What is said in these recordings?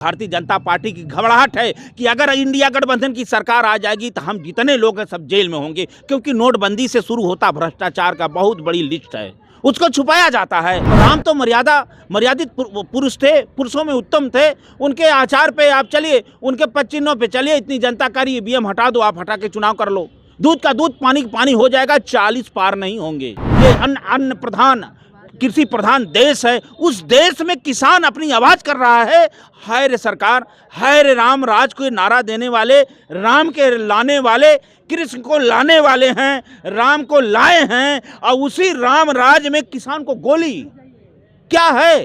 Bharatiya Janata party की घबराहट है कि अगर इंडिया गठबंधन की सरकार आ जाएगी तो हम जितने लोग हैं सब जेल में होंगे, क्योंकि नोटबंदी से शुरू होता भ्रष्टाचार का बहुत बड़ी लिस्ट है, उसको छुपाया जाता है। राम तो मर्यादित पुरुष थे, पुरुषों में उत्तम थे। उनके आचार पे आप चलिए, उनके पच्चीनों पे चलिए, इतनी जनता का ईवीएम हटा दो, आप हटा के चुनाव कर लो, दूध का दूध पानी का पानी हो जाएगा, 40 पार नहीं होंगे। ये अन्न प्रधान कृषि प्रधान देश है, उस देश में किसान अपनी आवाज कर रहा है, हाय रे सरकार, हाय रे राम राज को नारा देने वाले, राम के लाने वाले, कृष्ण को लाने वाले हैं, राम को लाए हैं, और उसी राम राज में किसान को गोली। क्या है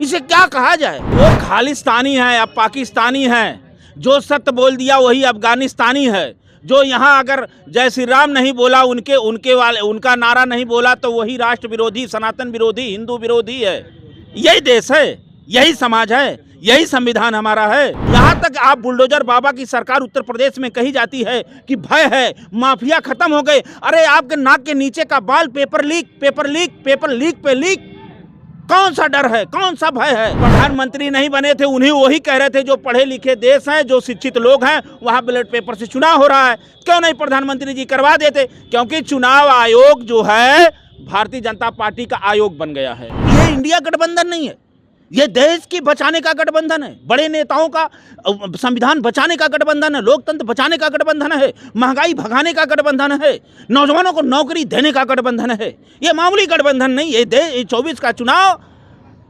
इसे, क्या कहा जाए? वो खालिस्तानी है, अब पाकिस्तानी है। जो सत्य बोल दिया वही अफगानिस्तानी है। जो यहाँ अगर जय श्री राम नहीं बोला, उनका नारा नहीं बोला, तो वही राष्ट्र विरोधी, सनातन विरोधी, हिंदू विरोधी है। यही देश है, यही समाज है, यही संविधान हमारा है। यहाँ तक आप बुलडोजर बाबा की सरकार उत्तर प्रदेश में कही जाती है कि भय है, माफिया खत्म हो गए। अरे आपके नाक के नीचे का बाल पेपर लीक पे लीक, कौन सा डर है, कौन सा भय है? प्रधानमंत्री नहीं बने थे, उन्हीं वही कह रहे थे जो पढ़े लिखे देश हैं, जो शिक्षित लोग हैं, वहाँ बैलेट पेपर से चुनाव हो रहा है, क्यों नहीं प्रधानमंत्री जी करवा देते? क्योंकि चुनाव आयोग जो है भारतीय जनता पार्टी का आयोग बन गया है। ये इंडिया गठबंधन नहीं है, ये देश की बचाने का गठबंधन है, बड़े नेताओं का संविधान बचाने का गठबंधन है, लोकतंत्र बचाने का गठबंधन है, महंगाई भगाने का गठबंधन है, नौजवानों को नौकरी देने का गठबंधन है। ये मामूली गठबंधन नहीं, ये 24 का चुनाव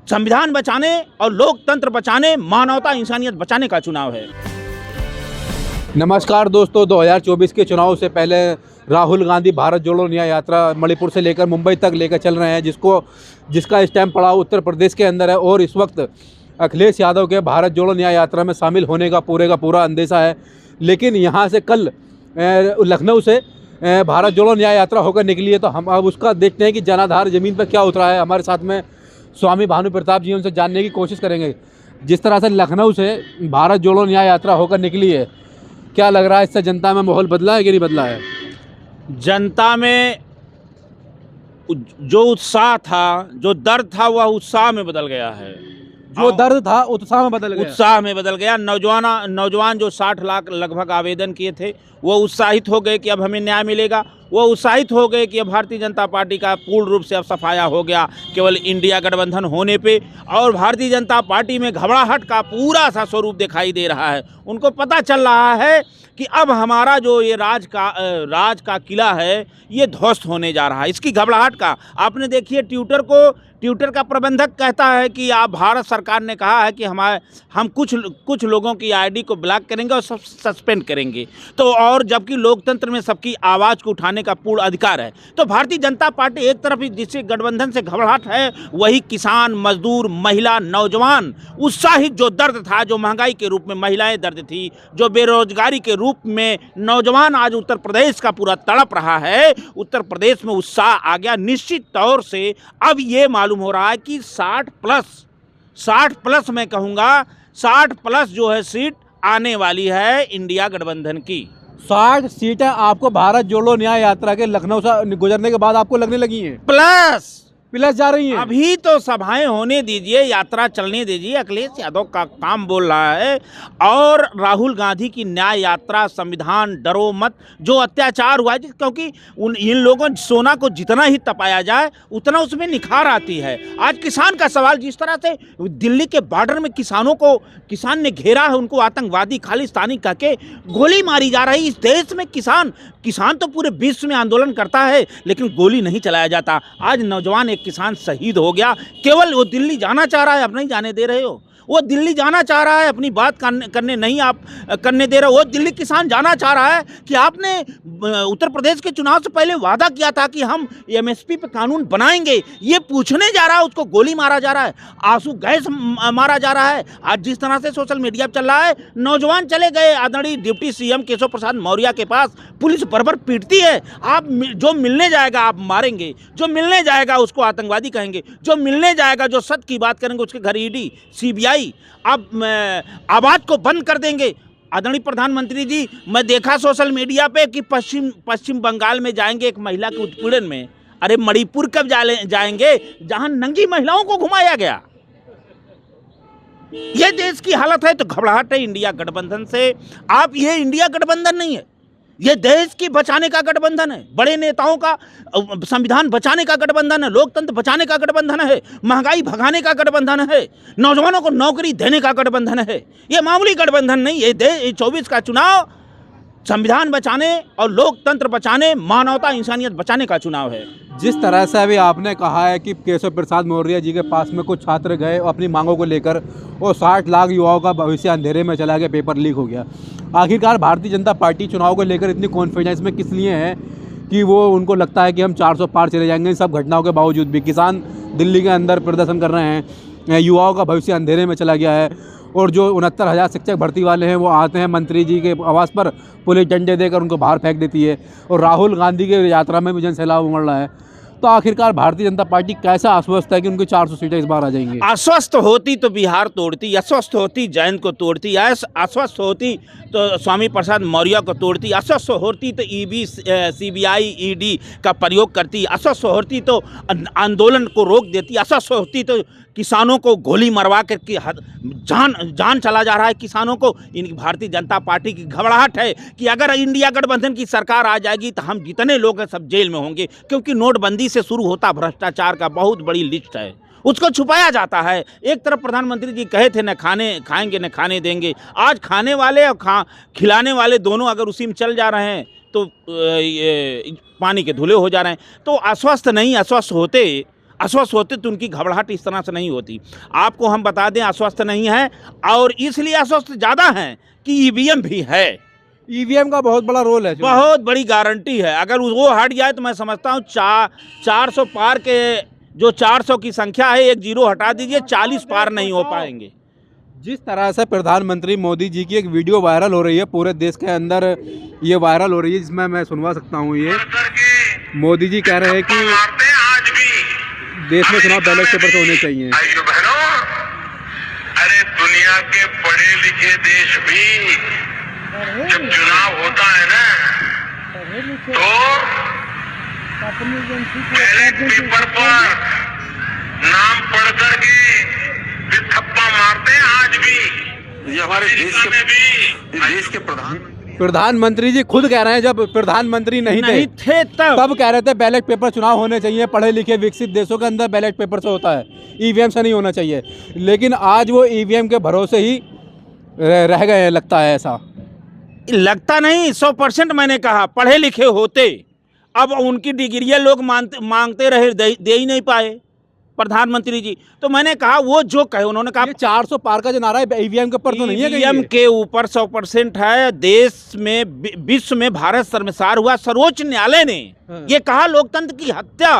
संविधान बचाने और लोकतंत्र बचाने, मानवता इंसानियत बचाने का चुनाव है। नमस्कार दोस्तों, 2024 के चुनाव से पहले राहुल गांधी भारत जोड़ो न्याय यात्रा मणिपुर से लेकर मुंबई तक लेकर चल रहे हैं, जिसका स्टैम्प पड़ाव उत्तर प्रदेश के अंदर है। और इस वक्त अखिलेश यादव के भारत जोड़ो न्याय यात्रा में शामिल होने का पूरा अंदेशा है। लेकिन यहाँ से कल लखनऊ से भारत जोड़ो न्याय यात्रा होकर निकली है, तो हम अब उसका देखते हैं कि जनाधार ज़मीन पर क्या उतरा है। हमारे साथ में स्वामी भानु प्रताप जी, उनसे जानने की कोशिश करेंगे। जिस तरह से लखनऊ से भारत जोड़ो न्याय यात्रा होकर निकली है, क्या लग रहा है, इससे जनता में माहौल बदला है कि नहीं बदला है? जनता में जो उत्साह था, जो दर्द था, वह उत्साह में बदल गया है। जो दर्द था उत्साह में बदल गया। नौजवान जो 60 लाख लगभग आवेदन किए थे, वो उत्साहित हो गए कि अब हमें न्याय मिलेगा। वो उत्साहित हो गए कि अब भारतीय जनता पार्टी का पूर्ण रूप से अब सफाया हो गया केवल इंडिया गठबंधन होने पे, और भारतीय जनता पार्टी में घबराहट का पूरा सा स्वरूप दिखाई दे रहा है। उनको पता चल रहा है कि अब हमारा जो ये राज का किला है, ये ध्वस्त होने जा रहा है। इसकी घबराहट का आपने देखिए, ट्विटर का प्रबंधक कहता है कि आप, भारत सरकार ने कहा है कि हम कुछ लोगों की आईडी को ब्लॉक करेंगे और सस्पेंड करेंगे, तो और जबकि लोकतंत्र में सबकी आवाज़ को उठाने का पूर्ण अधिकार है। तो भारतीय जनता पार्टी एक तरफ जिससे गठबंधन से घबराहट है, वही किसान, मजदूर, महिला, नौजवान, उत्साहित जो दर्द था, जो महंगाई के रूप में महिलाएं दर्द थी, जो बेरोजगारी के रूप में नौजवान, आज उत्तर प्रदेश का पूरा तड़प रहा है। उत्तर प्रदेश में उत्साह आ गया निश्चित तौर से। अब ये मालूम हो रहा है कि 60 प्लस मैं कहूँगा, 60 प्लस जो है सीट आने वाली है इंडिया गठबंधन की। 60 सीटें आपको भारत जोड़ो न्याय यात्रा के लखनऊ से गुजरने के बाद आपको लगने लगी हैं? प्लस जा रही हैं। अभी तो सभाएं होने दीजिए, यात्रा चलने दीजिए। अखिलेश यादव का काम बोल रहा है, और राहुल गांधी की न्याय यात्रा, संविधान डरो मत, जो अत्याचार हुआ है, क्योंकि इन लोगों सोना को जितना ही तपाया जाए उतना उसमें निखार आती है। आज किसान का सवाल, जिस तरह से दिल्ली के बॉर्डर में किसान ने घेरा है, उनको आतंकवादी, खालिस्तानी कह के गोली मारी जा रही। इस देश में किसान तो पूरे विश्व में आंदोलन करता है, लेकिन गोली नहीं चलाया जाता। आज नौजवान किसान शहीद हो गया, केवल वो दिल्ली जाना चाह रहा है, आप नहीं जाने दे रहे हो। वो दिल्ली जाना चाह रहा है, अपनी बात करने नहीं आप करने दे रहे हो। वो दिल्ली किसान जाना चाह रहा है कि आपने उत्तर प्रदेश के चुनाव से पहले वादा किया था कि हम एमएसपी पे कानून बनाएंगे, ये पूछने जा रहा है, उसको गोली मारा जा रहा है, आंसू गैस मारा जा रहा है। आज जिस तरह से सोशल मीडिया पर चल रहा है, नौजवान चले गए आदरणीय डिप्टी सीएम केशव प्रसाद मौर्य के पास, पुलिस बराबर पीटती है। आप जो मिलने जाएगा आप मारेंगे, जो मिलने जाएगा उसको आतंकवादी कहेंगे, जो मिलने जाएगा, जो सत्य की बात करेंगे, उसके घर ईडी, सीबीआई अब आवाज को बंद कर देंगे। आदरणीय प्रधानमंत्री जी, मैं देखा सोशल मीडिया पे कि पश्चिम बंगाल में जाएंगे एक महिला के उत्पीड़न में। अरे मणिपुर कब जाएंगे जहां नंगी महिलाओं को घुमाया गया? ये देश की हालत है तो घबराहट है इंडिया गठबंधन से। आप, ये इंडिया गठबंधन नहीं है, ये देश की बचाने का गठबंधन है, बड़े नेताओं का संविधान बचाने का गठबंधन है, लोकतंत्र बचाने का गठबंधन है, महंगाई भगाने का गठबंधन है, नौजवानों को नौकरी देने का गठबंधन है। ये मामूली गठबंधन नहीं, ये 24 का चुनाव संविधान बचाने और लोकतंत्र बचाने, मानवता इंसानियत बचाने का चुनाव है। जिस तरह से अभी आपने कहा है कि केशव प्रसाद मौर्य जी के पास में कुछ छात्र गए और अपनी मांगों को लेकर, और 60 लाख युवाओं का भविष्य अंधेरे में चला गया, पेपर लीक हो गया। आखिरकार भारतीय जनता पार्टी चुनाव को लेकर इतनी कॉन्फिडेंस में किस लिए है कि वो, उनको लगता है कि हम 400 पार चले जाएंगे। इन सब घटनाओं के बावजूद भी किसान दिल्ली के अंदर प्रदर्शन कर रहे हैं, युवाओं का भविष्य अंधेरे में चला गया है, और जो 69,000 शिक्षक भर्ती वाले हैं वो आते हैं मंत्री जी के आवास पर, पुलिस डंडे देकर उनको बाहर फेंक देती है, और राहुल गांधी के यात्रा में भी जन सैलाब उमड़ रहा है। तो आखिरकार भारतीय जनता पार्टी कैसा आश्वस्त है कि उनकी 400 सीटें इस बार आ जाएंगी? आश्वस्त होती तो बिहार तोड़ती, अस्वस्थ होती जयंत को तोड़ती, आश्वस्त होती तो स्वामी प्रसाद मौर्य को तोड़ती, अस्वस्थ होती तो ईडी CBI ED का प्रयोग करती, अस्वस्थ होती तो आंदोलन को रोक देती, अस्वस्थ होती तो किसानों को गोली मरवा कर के जान चला जा रहा है किसानों को। इन भारतीय जनता पार्टी की घबराहट है कि अगर इंडिया गठबंधन की सरकार आ जाएगी तो हम जितने लोग हैं सब जेल में होंगे, क्योंकि नोटबंदी से शुरू होता भ्रष्टाचार का बहुत बड़ी लिस्ट है, उसको छुपाया जाता है। एक तरफ प्रधानमंत्री जी कहे थे न खाने खाएंगे न खाने देंगे, आज खाने वाले और खिलाने वाले दोनों अगर उसी में चल जा रहे हैं तो ये पानी के धुले हो जा रहे हैं। तो अस्वस्थ होते तो उनकी घबराहट इस तरह से नहीं होती। आपको हम बता दें, अस्वस्थ नहीं है, और इसलिए अस्वस्थ ज़्यादा हैं कि EVM भी है। EVM का बहुत बड़ा रोल है, बहुत बड़ी गारंटी है। अगर वो हट जाए तो मैं समझता हूँ 400 पार के, जो 400 की संख्या है, एक जीरो हटा दीजिए, 40 पार नहीं हो पाएंगे। जिस तरह से प्रधानमंत्री मोदी जी की एक वीडियो वायरल हो रही है पूरे देश के अंदर, ये वायरल हो रही है, जिसमें मैं सुनवा सकता हूँ। ये मोदी जी कह रहे हैं कि देश में चुनाव बैलेट पेपर से होने चाहिए। भाइयों बहनों, अरे दुनिया के पढ़े लिखे देश भी जब चुनाव होता है ना तो बैलेट पेपर पर नाम पढ़ करके भी थप्पा मारते हैं आज भी। ये हमारे देश के प्रधानमंत्री जी खुद कह रहे हैं, जब प्रधानमंत्री नहीं थे तब कह रहे थे बैलेट पेपर चुनाव होने चाहिए, पढ़े लिखे विकसित देशों के अंदर बैलेट पेपर से होता है, EVM से नहीं होना चाहिए। लेकिन आज वो EVM के भरोसे ही रह गए हैं, लगता है ऐसा। लगता नहीं, 100% मैंने कहा पढ़े लिखे होते, अब उनकी डिग्रियां लोग मांगते रहे, दे ही नहीं पाए प्रधानमंत्री जी। तो मैंने कहा वो जो कहे, उन्होंने कहा 400 पार का जो नारा है EVM के ऊपर तो नहीं है, EVM के ऊपर 100% है। देश में, विश्व में भारत शर्मसार हुआ। सर्वोच्च न्यायालय ने ये कहा लोकतंत्र की हत्या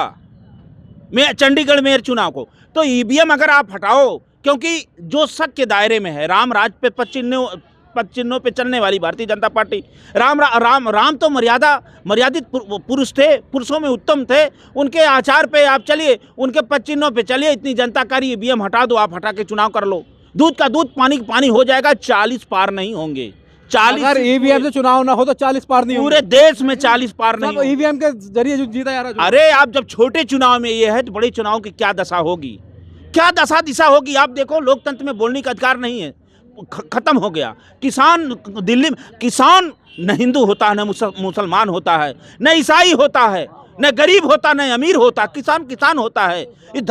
में चंडीगढ़ मेयर चुनाव को। तो EVM अगर आप हटाओ, क्योंकि जो शक के दायरे में है, राम राज पे पच्चीनों पे चलने वाली भारतीय जनता पार्टी, राम तो मर्यादित पुरुष थे, पुरुषों में उत्तम थे, उनके आचार पे आप चलिए, उनके पच्चीनों पे चलिए, इतनी जनता का EVM हटा दो, आप हटा के चुनाव कर लो, दूध का दूध पानी का पानी हो जाएगा, 40 पार नहीं होंगे। 40 अगर EVM से चुनाव ना हो तो 40 पार नहीं पूरे देश में 40 पार नहीं। EVM के जरिए जो जीता जा रहा है। अरे आप जब छोटे चुनाव में ये है तो बड़े चुनाव की क्या दशा होगी, क्या दशा दिशा होगी। आप देखो, लोकतंत्र में बोलने का अधिकार नहीं है, खत्म हो गया। किसान दिल्ली में, किसान न हिंदू होता है, न मुसलमान होता है, न ईसाई होता है, न गरीब होता, न अमीर होता, किसान होता है। इस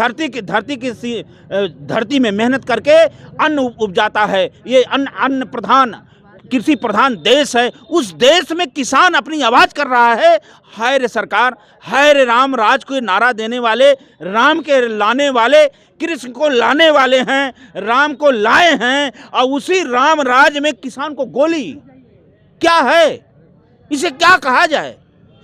धरती में मेहनत करके अन्न उपजाता है। ये अन्न प्रधान, कृषि प्रधान देश है। उस देश में किसान अपनी आवाज कर रहा है, हाय रे सरकार, हाय रे राम राज को नारा देने वाले, राम के लाने वाले, कृष्ण को लाने वाले हैं, राम को लाए हैं, और उसी राम राज में किसान को गोली। क्या है, इसे क्या कहा जाए।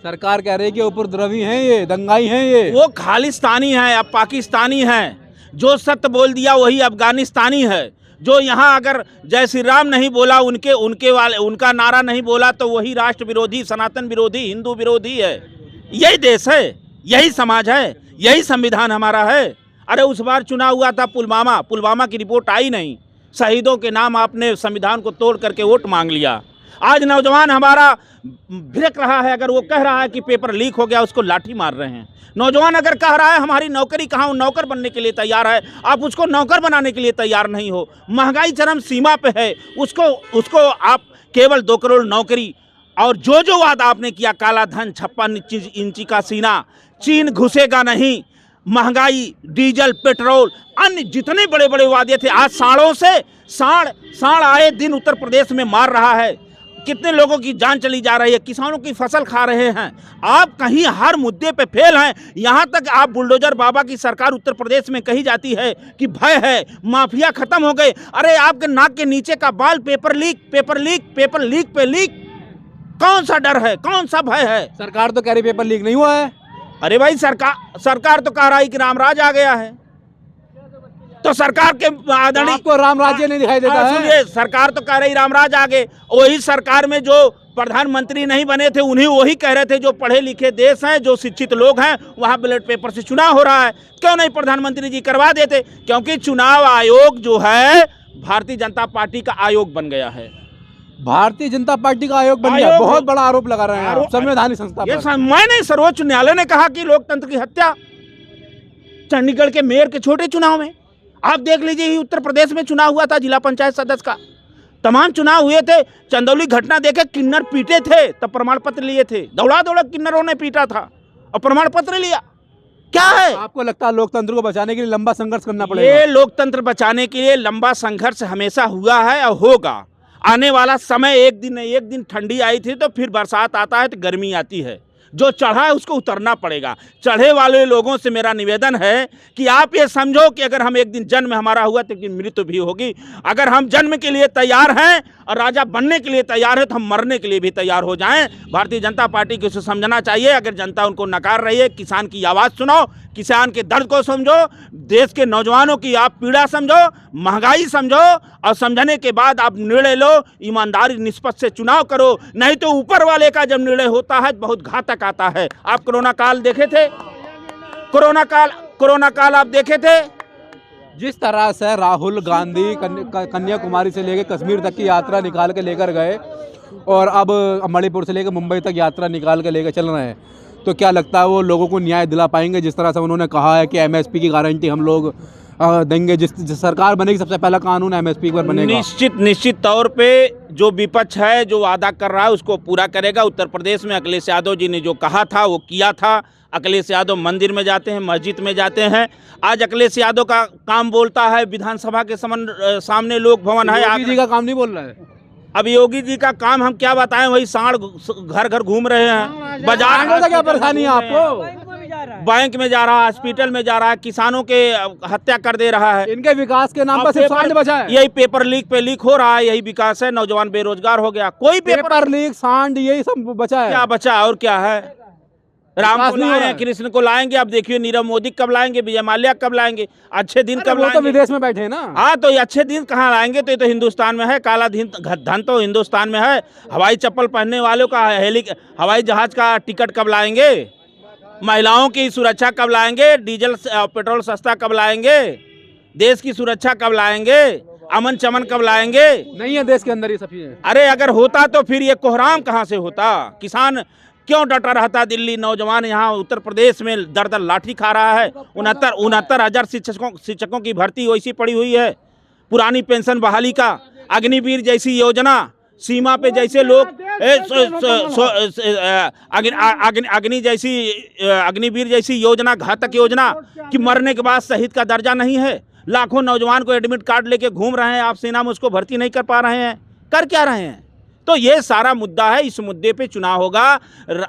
सरकार कह रही है कि उपद्रवी हैं, ये दंगाई हैं, ये वो खालिस्तानी है, अब पाकिस्तानी है। जो सत्य बोल दिया वही अफगानिस्तानी है। जो यहाँ अगर जय श्री राम नहीं बोला, उनका नारा नहीं बोला, तो वही राष्ट्र विरोधी, सनातन विरोधी, हिंदू विरोधी है। यही देश है, यही समाज है, यही संविधान हमारा है। अरे उस बार चुनाव हुआ था पुलवामा की रिपोर्ट आई नहीं, शहीदों के नाम आपने संविधान को तोड़ करके वोट मांग लिया। आज नौजवान हमारा भिड़क रहा है, अगर वो कह रहा है कि पेपर लीक हो गया उसको लाठी मार रहे हैं। नौजवान अगर कह रहा है हमारी नौकरी कहाँ, नौकर बनने के लिए तैयार है, आप उसको नौकर बनाने के लिए तैयार नहीं हो। महंगाई चरम सीमा पे है, उसको आप केवल 2 करोड़ नौकरी और जो वादा आपने किया, काला धन, 56 इंची का सीना, चीन घुसेगा नहीं, महंगाई, डीजल, पेट्रोल, अन्य जितने बड़े बड़े वादे थे, आज साड़ों से साड़ आए दिन उत्तर प्रदेश में मार रहा है। कितने लोगों की जान चली जा रही है, किसानों की फसल खा रहे हैं। आप कहीं हर मुद्दे पे फेल हैं। यहाँ तक आप बुलडोजर बाबा की सरकार उत्तर प्रदेश में कही जाती है कि भय है, माफिया खत्म हो गए। अरे आपके नाक के नीचे का बाल पेपर लीक पे लीक, कौन सा डर है, कौन सा भय है? सरकार तो कह रही पेपर लीक नहीं हुआ है। अरे भाई सरकार तो कह रहा है कि रामराज आ गया है, तो सरकार के आदरणीय आपको राम राज्य नहीं दिखाई देता है? सुनिए, सरकार तो कह रही रामराज आ गए, वही सरकार में जो प्रधानमंत्री नहीं बने थे उन्हीं वही कह रहे थे जो पढ़े लिखे देश हैं, जो शिक्षित लोग हैं, वहाँ बैलेट पेपर से चुनाव हो रहा है, क्यों नहीं प्रधानमंत्री जी करवा देते? क्योंकि चुनाव आयोग जो है भारतीय जनता पार्टी का आयोग बन गया है। भारतीय जनता पार्टी का आयोग बन गया, बहुत बड़ा आरोप लगा रहे हैं आप संवैधानिक संस्था पर। मैंने सर्वोच्च न्यायालय ने कहा कि लोकतंत्र की हत्या। चंडीगढ़ के मेयर के छोटे चुनाव में आप देख लीजिए, उत्तर प्रदेश में चुनाव हुआ था जिला पंचायत सदस्य का, तमाम चुनाव हुए थे। चंदौली घटना देखे, किन्नर पीटे थे तब प्रमाण पत्र लिए थे, दौड़ा किन्नरों ने पीटा था और प्रमाण पत्र लिया। क्या है? आपको लगता है लोकतंत्र को बचाने के लिए लंबा संघर्ष करना पड़ेगा? ये लोकतंत्र बचाने के लिए लंबा संघर्ष हमेशा हुआ है और होगा। आने वाला समय, एक दिन ठंडी आई थी तो फिर बरसात आता है तो गर्मी आती है। जो चढ़ा है उसको उतरना पड़ेगा। चढ़े वाले लोगों से मेरा निवेदन है कि आप ये समझो कि अगर हम एक दिन जन्म हमारा हुआ तो एक दिन मृत्यु भी होगी। अगर हम जन्म के लिए तैयार हैं और राजा बनने के लिए तैयार है तो हम मरने के लिए भी तैयार हो जाएं। भारतीय जनता पार्टी को इसे समझना चाहिए। अगर जनता उनको नकार रही है, किसान की आवाज़ सुनो, किसान के दर्द को समझो, देश के नौजवानों की आप पीड़ा समझो, महंगाई समझो और समझने के बाद आप निर्णय लो। ईमानदारी निष्पक्ष से चुनाव करो, नहीं तो ऊपर वाले का जब निर्णय होता है बहुत घातक आता है। आप कोरोना काल देखे थे, कोरोना काल आप देखे थे। जिस तरह से राहुल गांधी कन्याकुमारी से लेकर कश्मीर तक की यात्रा निकाल के लेकर गए और अब मणिपुर से लेकर मुंबई तक यात्रा निकाल के लेकर चल रहे हैं, तो क्या लगता है वो लोगों को न्याय दिला पाएंगे? जिस तरह से उन्होंने कहा है कि एमएसपी की गारंटी हम लोग देंगे, जिस सरकार बनेगी सबसे पहला कानून एमएसपी पर बनेगा। निश्चित तौर पे जो विपक्ष है जो वादा कर रहा है उसको पूरा करेगा। उत्तर प्रदेश में अखिलेश यादव जी ने जो कहा था वो किया था। अखिलेश यादव मंदिर में जाते हैं, मस्जिद में जाते हैं। आज अखिलेश यादव का काम बोलता है, विधानसभा के सामने लोक भवन है। योगी जी का काम नहीं बोल रहा है। अब योगी जी का काम हम क्या बताएं, वही सांड घर घर घूम रहे हैं। बाजार में क्या परेशानी है आपको? बैंक में जा रहा है, हॉस्पिटल में जा रहा है, किसानों के हत्या कर दे रहा है। इनके विकास के नाम पर सिर्फ सांड बचा है। यही पेपर लीक पे लीक हो रहा है, यही विकास है। नौजवान बेरोजगार हो गया। कोई पेपर लीक, सांड, यही सब बचा है। क्या बचा और क्या है? राम को लाए, कृष्ण को लाएंगे। अब देखिए नीरव मोदी कब लाएंगे, विजय माल्या कब लाएंगे, अच्छे दिन कब लाएंगे? तो विदेश में बैठे ना। हाँ, तो ये अच्छे दिन कहाँ लाएंगे? तो ये तो हिंदुस्तान में है। काला धन तो हिंदुस्तान में है। हवाई चप्पल पहनने वालों का हवाई जहाज का टिकट कब लाएंगे? महिलाओं की सुरक्षा कब लाएंगे? डीजल पेट्रोल सस्ता कब लाएंगे? देश की सुरक्षा कब लाएंगे? अमन चमन कब लाएंगे? नहीं है देश के अंदर ये सब चीजें। अरे अगर होता तो फिर ये कोहराम कहाँ से होता? किसान क्यों डटा रहता? दिल्ली नौजवान यहाँ उत्तर प्रदेश में दर दर लाठी खा रहा है। 69,000 शिक्षकों की भर्ती वैसी पड़ी हुई है। पुरानी पेंशन बहाली का, अग्निवीर जैसी योजना, सीमा पे जैसे लोग अग्निवीर जैसी योजना, घातक योजना कि मरने के बाद शहीद का दर्जा नहीं है। लाखों नौजवान को एडमिट कार्ड लेके घूम रहे हैं, आप सेना में उसको भर्ती नहीं कर पा रहे हैं। कर क्या रहे हैं? तो ये सारा मुद्दा है। इस मुद्दे पे चुनाव होगा।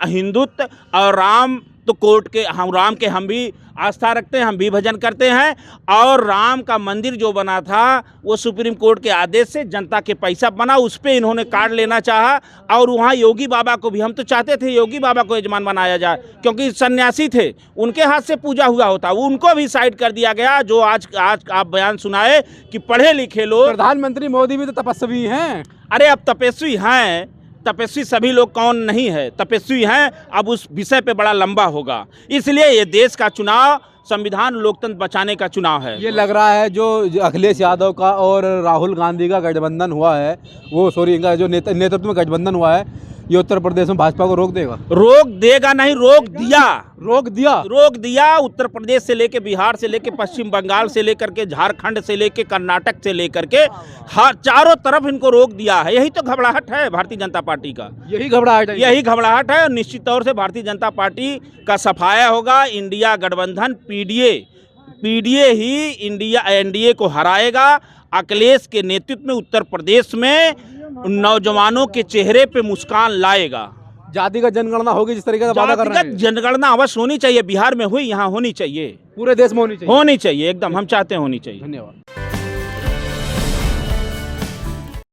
हिंदुत्व और राम तो कोर्ट के, हम भी आस्था रखते हैं, हम भी भजन करते हैं। और राम का मंदिर जो बना था वो सुप्रीम कोर्ट के आदेश से जनता के पैसा बना, उस पर इन्होंने कार्ड लेना चाहा। और वहाँ योगी बाबा को भी, हम तो चाहते थे योगी बाबा को यजमान बनाया जाए, क्योंकि सन्यासी थे, उनके हाथ से पूजा हुआ होता, वो उनको भी साइड कर दिया गया। जो आज आप बयान सुनाए कि पढ़े लिखे लोग, प्रधानमंत्री मोदी भी तो तपस्वी हैं। अरे अब तपस्वी हैं, तपस्वी सभी लोग कौन नहीं है, तपस्वी हैं। अब उस विषय पे बड़ा लंबा होगा, इसलिए ये देश का चुनाव संविधान लोकतंत्र बचाने का चुनाव है। ये लग रहा है जो अखिलेश यादव का और राहुल गांधी का गठबंधन हुआ है, वो सॉरी इनका जो नेतृत्व में गठबंधन हुआ है, ये उत्तर प्रदेश में भाजपा को रोक देगा? रोक देगा नहीं, रोक दिया। उत्तर प्रदेश से लेके बिहार से लेके पश्चिम बंगाल से लेकर के झारखंड से लेके कर्नाटक से लेकर के हर चारों तरफ इनको रोक दिया है। यही तो घबराहट है भारतीय जनता पार्टी का, यही घबराहट है। और निश्चित तौर से भारतीय जनता पार्टी का सफाया होगा। इंडिया गठबंधन पीडीए ही इंडिया एनडीए को हराएगा। अखिलेश के नेतृत्व में उत्तर प्रदेश में नौजवानों के चेहरे पे मुस्कान लाएगा। जातिगत जनगणना होगी जिस तरीके से वादा कर रहे हैं। जनगणना अवश्य होनी चाहिए, बिहार में हुई, यहाँ होनी चाहिए, पूरे देश में होनी चाहिए एकदम हम चाहते हैं होनी चाहिए। धन्यवाद।